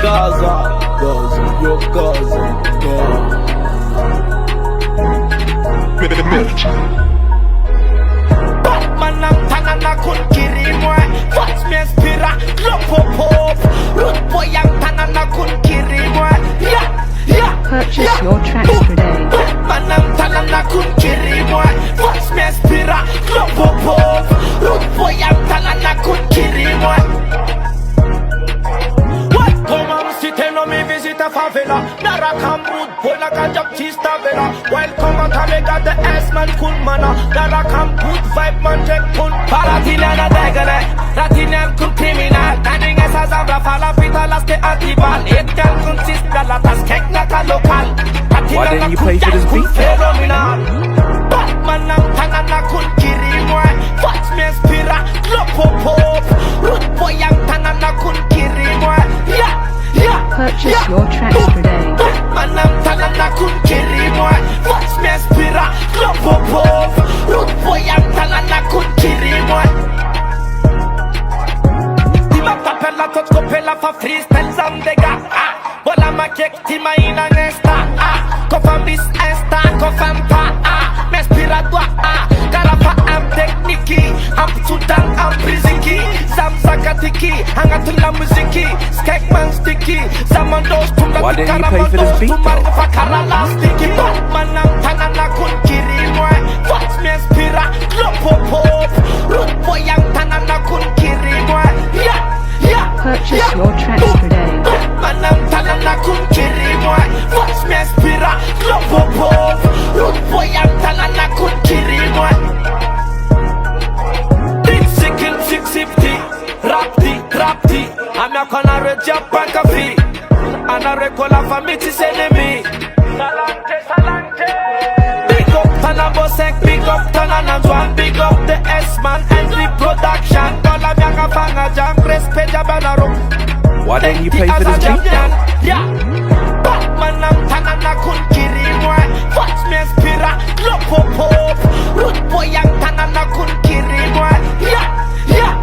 Gaza, Gaza, yo Gaza, Batman ang tanan na kun kiri mo. Watch me inspira, lopopop. Root boy ang tanan na kun kiri mo. Purchase your tracks today. Batman ang tanan na kun kiri mo. Watch me inspira, lopopop. Root boy ang tanan na kun kiri mo. Me visit a favela, Nara Kamrud, Pola Kajak Chista Vela. Welcome on Tamega, the S-man cool mana. Nara Kamrud, vibe man, check pun. Paratina na degale, Ratinam kun criminal. Standing as a Zambra, Fala Pita, last the Antibal. It can consist Galatas, Kek Naka local. Why didn't you pay for this beat? Batman ang tanan na kun kiri mo. Watch me inspira, lopopop. Root boy ang tanan na kun kiri mo. Purchase your tracks today. Manam tanan na kun kiri mo. Watch me inspira, lopopop. Root boy ang tanan na kun kiri mo. Di matapela tot kopela fa freestyle zamdega. Wala makek ti maina nesta. Kofam bis esta, kofam pa. Me inspira dua. Karapa am tekniki, am sudan am priziki. Zakatiki, hangatula muziki, skekman sticky, zaman dos tumla. Why didn't you pay for this beat though? Batman ang tanan na kun kiri mo. Watch me inspira, lopopop. Root boy ang tanan na kun kiri mo. Purchase your tracks today. Batman ang tanan na kun kiri mo. Watch me inspira, lopopop. Root boy ang tanan na kun kiri mo. Rapti, I'm not gonna reach your bank of fee. And I recall for me to enemy. Salante. Big up Tanabosek, big up Tananamswan, big up the S-man and the production. Dollar Bianca Fanga Jam, respect Jabanaro. Why didn't you pay for this beat? Yeah. Batman ang tanan na kun kiri mo. Watch me inspira, lopopop. Root boy ang tanan na kun kiri mo.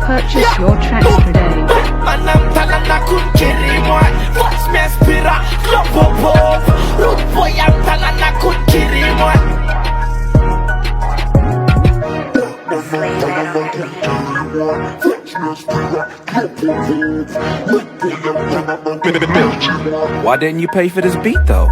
Purchase your tracks today. Manam tanan na kun kiri mo. Watch me inspira, lopopop. Root boy ang tanan na kun kiri mo. Why didn't you pay for this beat though?